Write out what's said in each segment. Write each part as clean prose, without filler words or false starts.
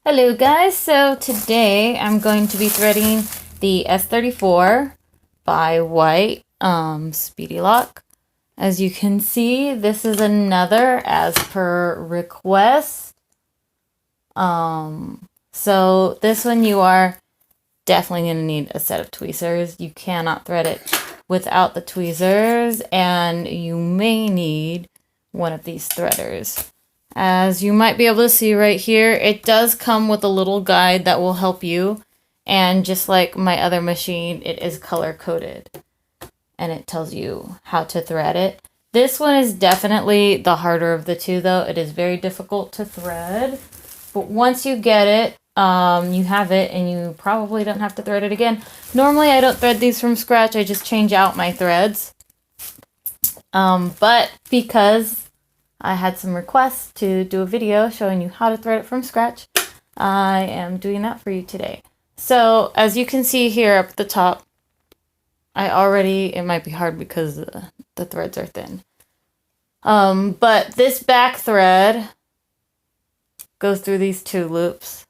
Hello guys, so today I'm going to be threading the S34 by White Speedy Lock. As you can see, this is another as per request. So this one you are definitely going to need a set of tweezers. You cannot thread it without the tweezers, and you may need one of these threaders. As you might be able to see right here, it does come with a little guide that will help you. And just like my other machine, it is color coded. And it tells you how to thread it. This one is definitely the harder of the two though. It is very difficult to thread. But once you get it, you have it and you probably don't have to thread it again. Normally I don't thread these from scratch. I just change out my threads. But because I had some requests to do a video showing you how to thread it from scratch, I am doing that for you today. So as you can see here up at the top, it might be hard because the threads are thin. But this back thread goes through these two loops.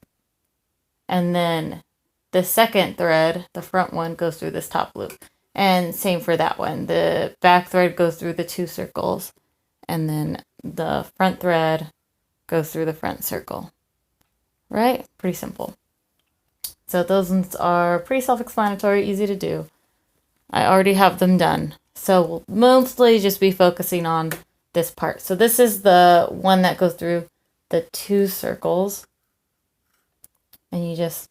And then the second thread, the front one, goes through this top loop. And same for that one. The back thread goes through the two circles. And then the front thread goes through the front circle. Right? Pretty simple. So those ones are pretty self-explanatory, easy to do. I already have them done. So we'll mostly just be focusing on this part. So this is the one that goes through the two circles. And you just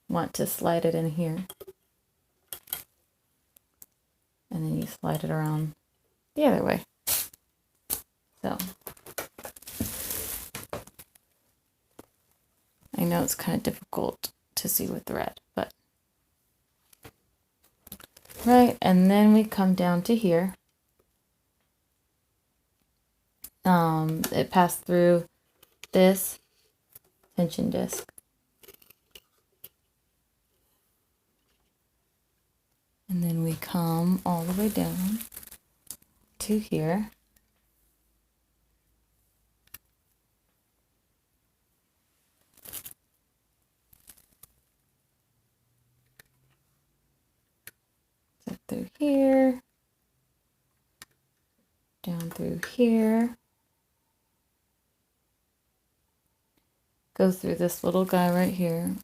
want to slide it in here. And then you slide it around the other way. So I know it's kind of difficult to see with thread, but right, and then we come down to here. It passed through this tension disc. And then we come all the way down to here. So through here, down through here, go through this little guy right here.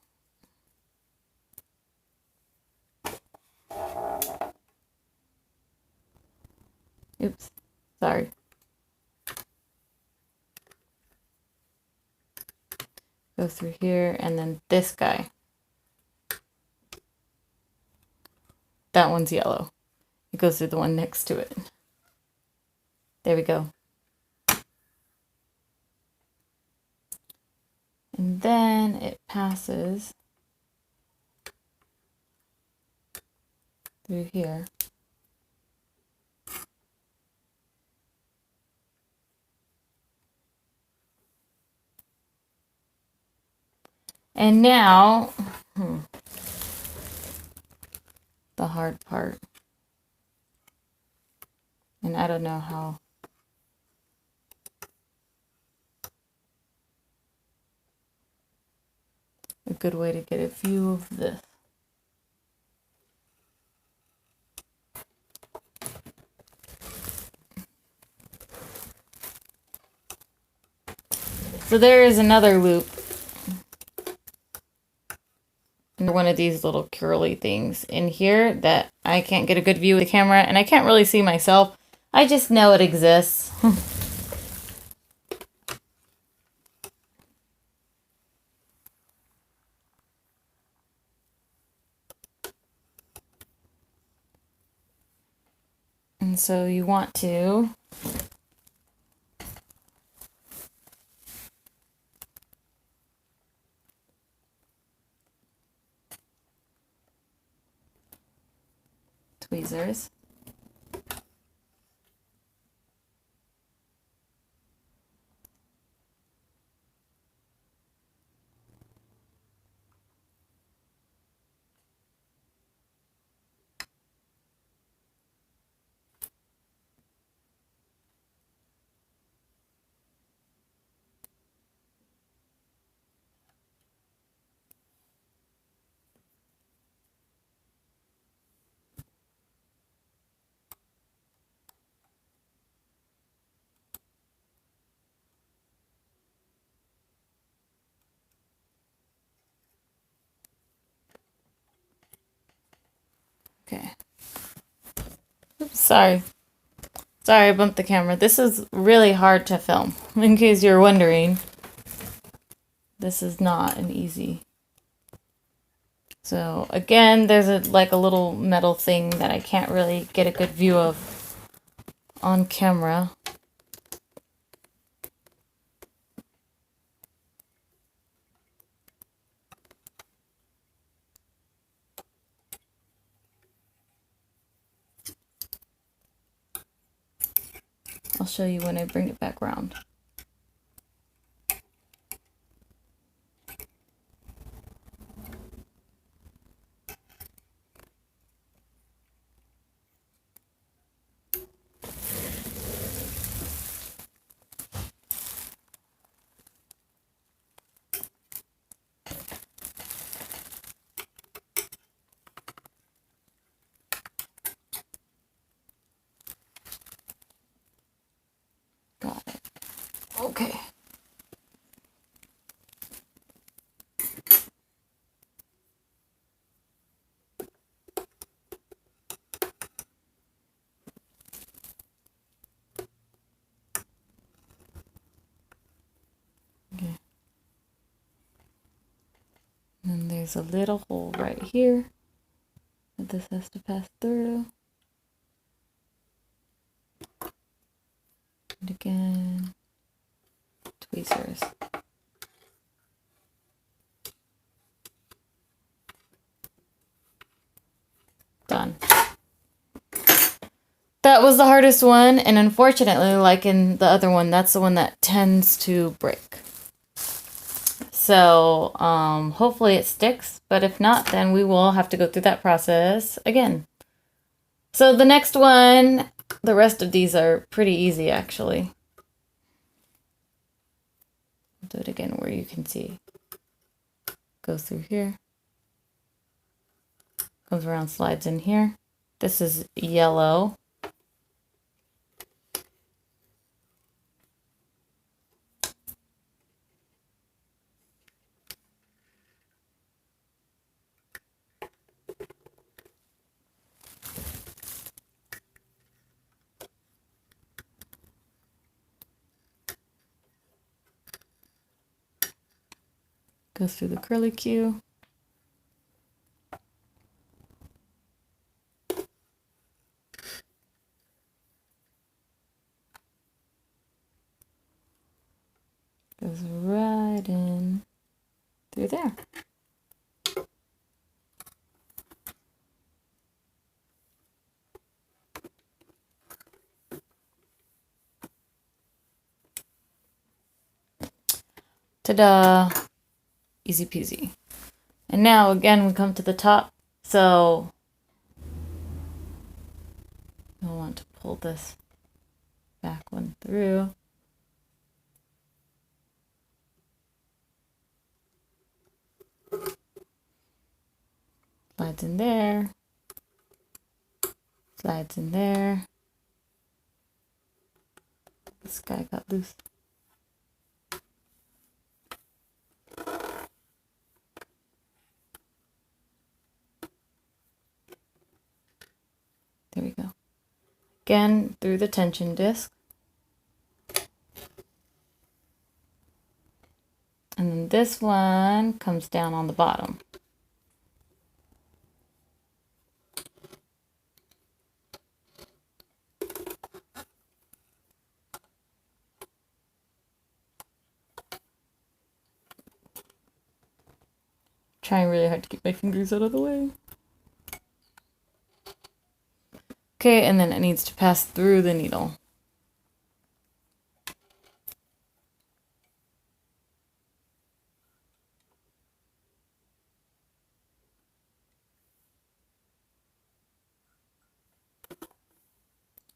Oops, sorry. Go through here, and then this guy. That one's yellow. It goes through the one next to it. There we go. And then it passes through here. And now, the hard part. And I don't know how. A good way to get a view of this. So there is another loop. One of these little curly things in here that I can't get a good view of the camera, and I can't really see myself. I just know it exists. And so you want to tweezers. Okay. Oops, sorry. Sorry, I bumped the camera. This is really hard to film, in case you're wondering. This is not an easy. So again, there's like a little metal thing that I can't really get a good view of on camera. I'll show you when I bring it back around. Got it. Okay. Okay. And there's a little hole right here that this has to pass through. And again, tweezers. Done. That was the hardest one, and unfortunately, like in the other one, that's the one that tends to break. So hopefully it sticks, but if not, then we will have to go through that process again. So the next one, the rest of these are pretty easy actually. I'll do it again where you can see. Goes through here. Comes around, slides in here. This is yellow. Goes through the curlicue. Goes right in through there. Ta-da! Easy peasy. And now again we come to the top. So you'll want to pull this back one through. Slides in there. Slides in there. This guy got loose. There we go. Again, through the tension disc. And then this one comes down on the bottom. Trying really hard to keep my fingers out of the way. Okay, and then it needs to pass through the needle.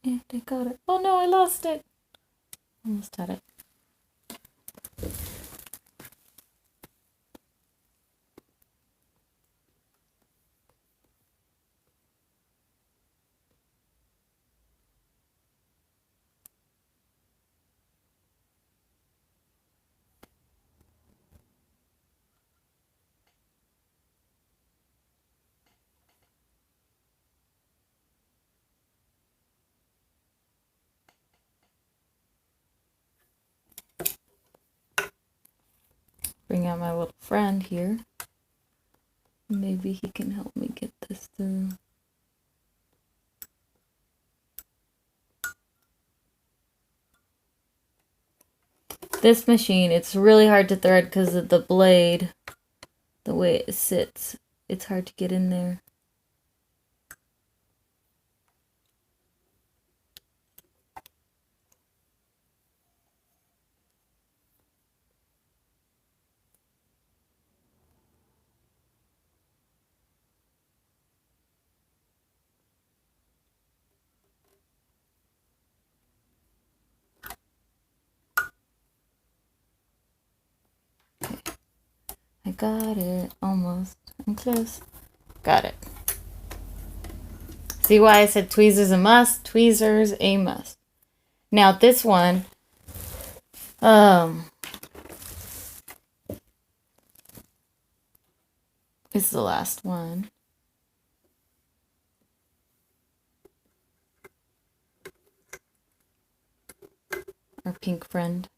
And I got it. Oh no, I lost it. Almost had it. bring out my little friend here. Maybe he can help me get this through. This machine, it's really hard to thread because of the blade, the way it sits. It's hard to get in there. I got it, almost. I'm close. Got it. See why I said tweezers a must? Tweezers a must. Now this one, is the last one. Our pink friend.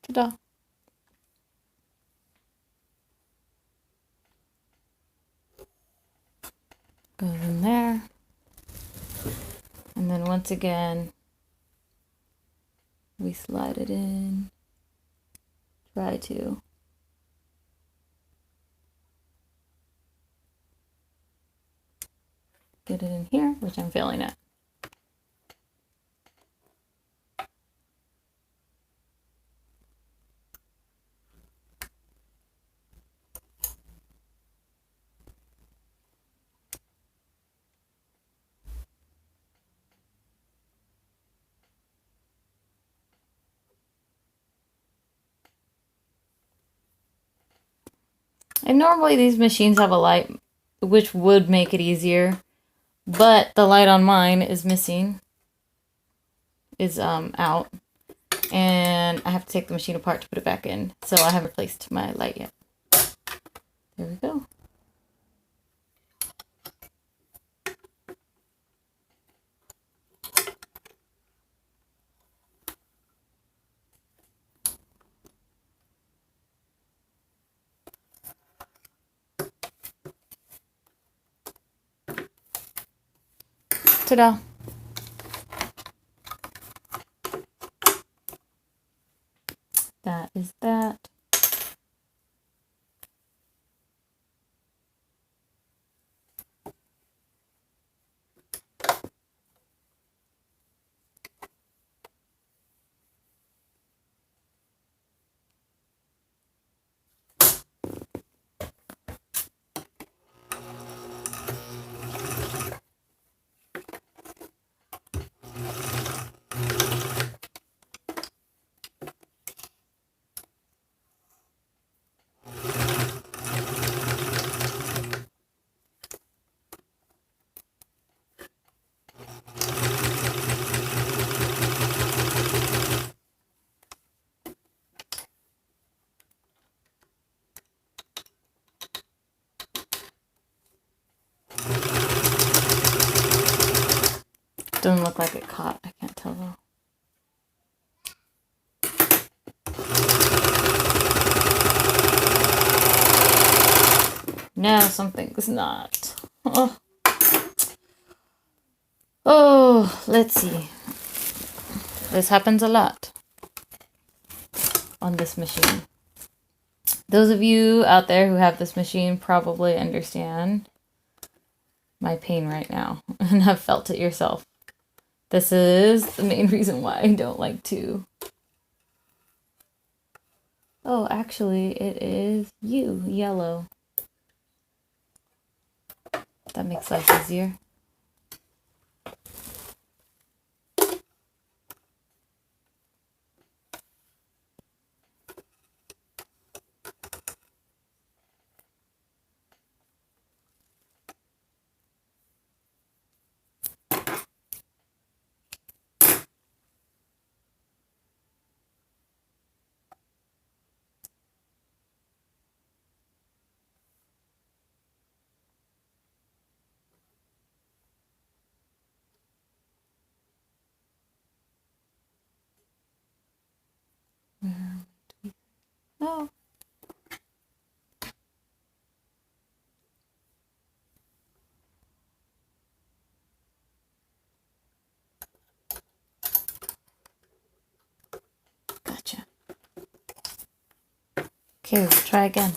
Ta-da. Goes in there. And then once again, we slide it in. Try to. Get it in here, which I'm failing at. And normally these machines have a light, which would make it easier, but the light on mine is missing, is out, and I have to take the machine apart to put it back in, so I haven't replaced my light yet. There we go. Ta-da! That is that. Doesn't look like it caught. I can't tell though. No, something's not. Oh. Oh, let's see. This happens a lot on this machine. Those of you out there who have this machine probably understand my pain right now and have felt it yourself. This is the main reason why I don't like to. Oh, actually, it is yellow. That makes life easier. Oh. Gotcha. Okay, we'll try again.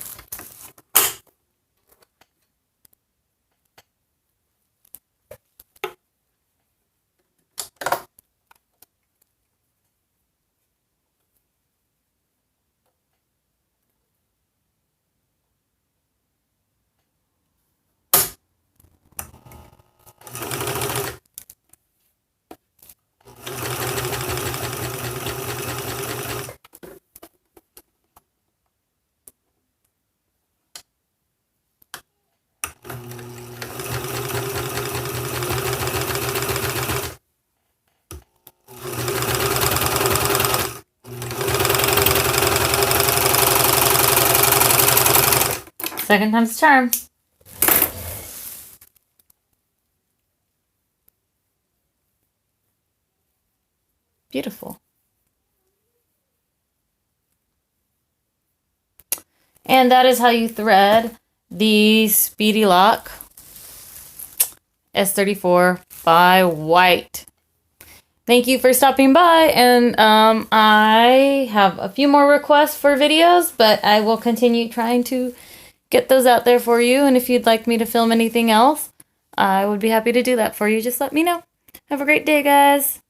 Second time's a charm. Beautiful. And that is how you thread the Speedy Lock S34 by White. Thank you for stopping by, and I have a few more requests for videos, but I will continue trying to get those out there for you, and if you'd like me to film anything else, I would be happy to do that for you. Just let me know. Have a great day, guys.